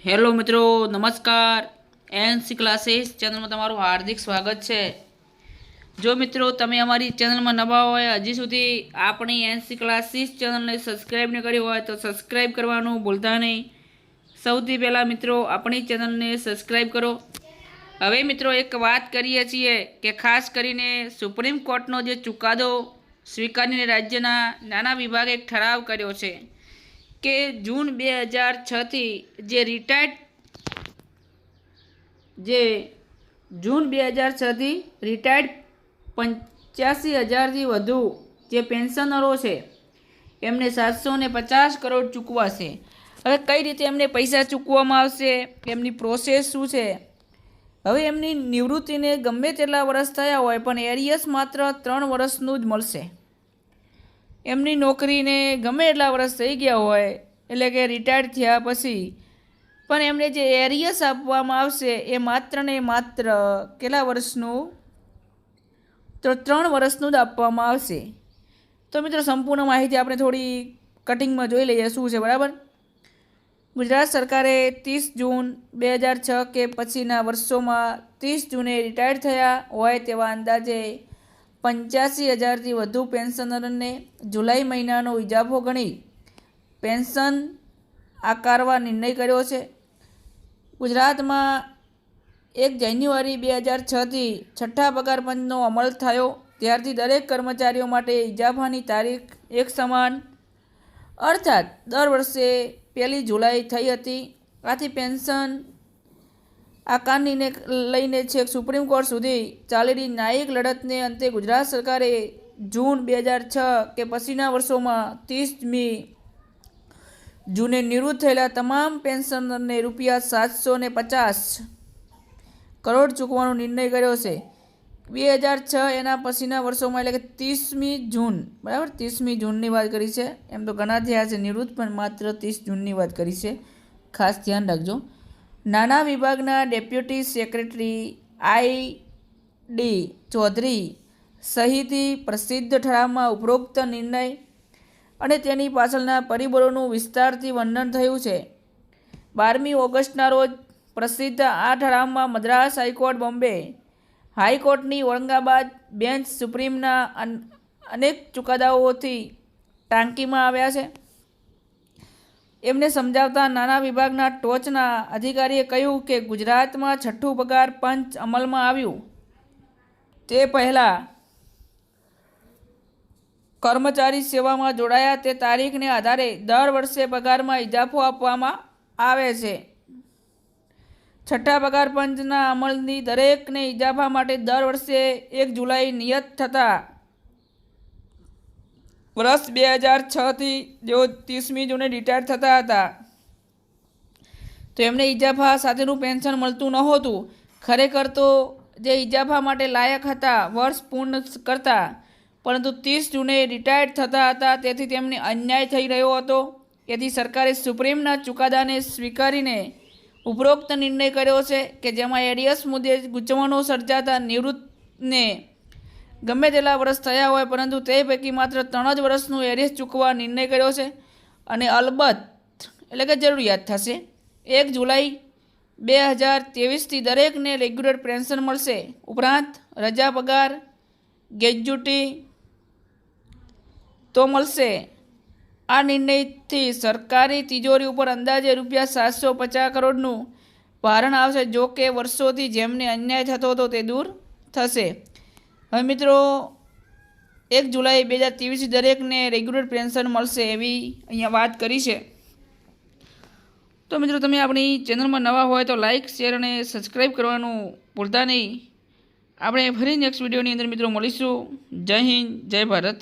Hello મિત્રો, નમસ્કાર. NC classes ચેનલમાં તમારું હાર્દિક સ્વાગત છે. જો મિત્રો તમે અમારી ચેનલમાં નવા હોય, હજી સુધી આપણી એનસી ક્લાસીસ ચેનલને સબસ્ક્રાઈબ ન કરી હોય તો સબસ્ક્રાઈબ કરવાનું ભૂલતા નહીં. સૌથી પહેલાં મિત્રો આપણી ચેનલને સબસ્ક્રાઈબ કરો. હવે મિત્રો એક વાત કરીએ છીએ કે ખાસ કરીને સુપ્રીમ કોર્ટનો જે ચુકાદો સ્વીકારીને રાજ્યના નાના વિભાગે એક ઠરાવ કર્યો છે કે જૂન 2006થી જે જૂન 2006થી રિટાયર્ડ 85,000થી વધુ જે પેન્શનરો છે એમને 750 કરોડ ચૂકવાશે. હવે કઈ રીતે એમને પૈસા ચૂકવવામાં આવશે, એમની પ્રોસેસ શું છે? હવે એમની નિવૃત્તિને ગમે તેટલા વર્ષ થયા હોય પણ એરિયસ માત્ર 3 વર્ષનું જ મળશે. એમની નોકરીને ગમે એટલા વર્ષ થઈ ગયા હોય, એટલે કે રિટાયર્ડ થયા પછી પણ એમને જે એરિયસ આપવામાં આવશે એ માત્ર ને માત્ર કેટલા વર્ષનું? તો 3 વર્ષનું જ આપવામાં આવશે. તો મિત્રો સંપૂર્ણ માહિતી આપણે થોડી કટિંગમાં જોઈ લઈએ શું છે. બરાબર, ગુજરાત સરકારે 30 જૂન 2006 કે પછીના વર્ષોમાં 30 જૂને રિટાયર્ડ થયા હોય તેવા અંદાજે 85,000થી વધુ પેન્શનરને જુલાઈ મહિનાનો ઇજાફો ગણી પેન્શન આકારવા નિર્ણય કર્યો છે. ગુજરાતમાં 1 જાન્યુઆરી 2006થી છઠ્ઠા પગાર પંચનો અમલ થયો ત્યારથી દરેક કર્મચારીઓ માટે ઇજાફાની તારીખ એક સમાન અર્થાત દર વર્ષે 1 જુલાઈ થઈ હતી. આથી પેન્શન આકારણીને લઈને છેક સુપ્રીમ કોર્ટ સુધી ચાલેલી ન્યાયિક લડતને અંતે ગુજરાત સરકારે જૂન 2006 કે પછીના વર્ષોમાં 30મી જૂને નિવૃત્ત થયેલા તમામ પેન્શનરને ₹750 કરોડ ચૂકવવાનો નિર્ણય કર્યો છે. 2006 એના પછીના વર્ષોમાં એટલે કે 30મી જૂન, બરાબર, 30મી જૂનની વાત કરી છે. એમ તો ઘણા થયા છે નિવૃત્ત, પણ માત્ર 30 જૂનની વાત કરી છે. ખાસ ધ્યાન રાખજો. નાના વિભાગના ડેપ્યુટી સેક્રેટરી I.D. ચૌધરી સહિતની પ્રસિદ્ધ ઠરાવમાં ઉપરોક્ત નિર્ણય અને તેની પાછળના પરિબળોનું વિસ્તારથી વર્ણન થયું છે. 12મી ઓગસ્ટના રોજ પ્રસિદ્ધ આ ઠરાવમાં મદ્રાસ હાઈકોર્ટ, બોમ્બે હાઈકોર્ટની ઔરંગાબાદ બેન્ચ, સુપ્રીમના અનેક ચુકાદાઓથી ટાંકીમાં આવ્યા છે. એમને સમજાવતા નાના વિભાગના ટોચના અધિકારીએ કહ્યું કે ગુજરાતમાં છઠ્ઠું પગાર પંચ અમલમાં આવ્યું તે પહેલાં કર્મચારી સેવામાં જોડાયા તે તારીખને આધારે દર વર્ષે પગારમાં ઇજાફો આપવામાં આવે છે. છઠ્ઠા પગાર પંચના અમલની દરેકને ઇજાફા માટે દર વર્ષે 1 જુલાઈ નિયત થતા વર્ષ 2006થી જેઓ 30મી જૂને રિટાયર થતા હતા તો એમને ઇજાફા સાથેનું પેન્શન મળતું નહોતું. ખરેખર તો જે ઇજાફા માટે લાયક હતા વર્ષ પૂર્ણ કરતા, પરંતુ 30 જૂને રિટાયર્ડ થતા હતા, તેથી તેમને અન્યાય થઈ રહ્યો હતો. તેથી સરકારે સુપ્રીમના ચુકાદાને સ્વીકારીને ઉપરોક્ત નિર્ણય કર્યો છે કે જેમાં એરિયસ મુદ્દે ગૂંચવણો સર્જાતા નિવૃત્તને ગમે તેટલા વર્ષ થયા હોય પરંતુ તે પૈકી માત્ર 3 જ વર્ષનું એરિયસ ચૂકવવા નિર્ણય કર્યો છે. અને અલબત્ત એટલે કે જરૂરિયાત થશે 1 જુલાઈ 2023થી દરેકને રેગ્યુલર પેન્શન મળશે. ઉપરાંત રજા પગાર, ગ્રેજ્યુટી તો મળશે. આ નિર્ણયથી સરકારી તિજોરી ઉપર અંદાજે ₹750 કરોડનું ભારણ આવશે. જો કે વર્ષોથી જેમને અન્યાય થતો હતો તે દૂર થશે. હવે મિત્રો 1 જુલાઈ 2023 દરેકને રેગ્યુલર પેન્શન મળશે એવી અહીંયા વાત કરી છે. તો મિત્રો તમે આપણી ચેનલમાં નવા હોય તો લાઇક, શેર અને સબસ્ક્રાઈબ કરવાનું ભૂલતા નહીં. આપણે ફરી નેક્સ્ટ વિડીયોની અંદર મિત્રો મળીશું. જય હિન્દ, જય ભારત.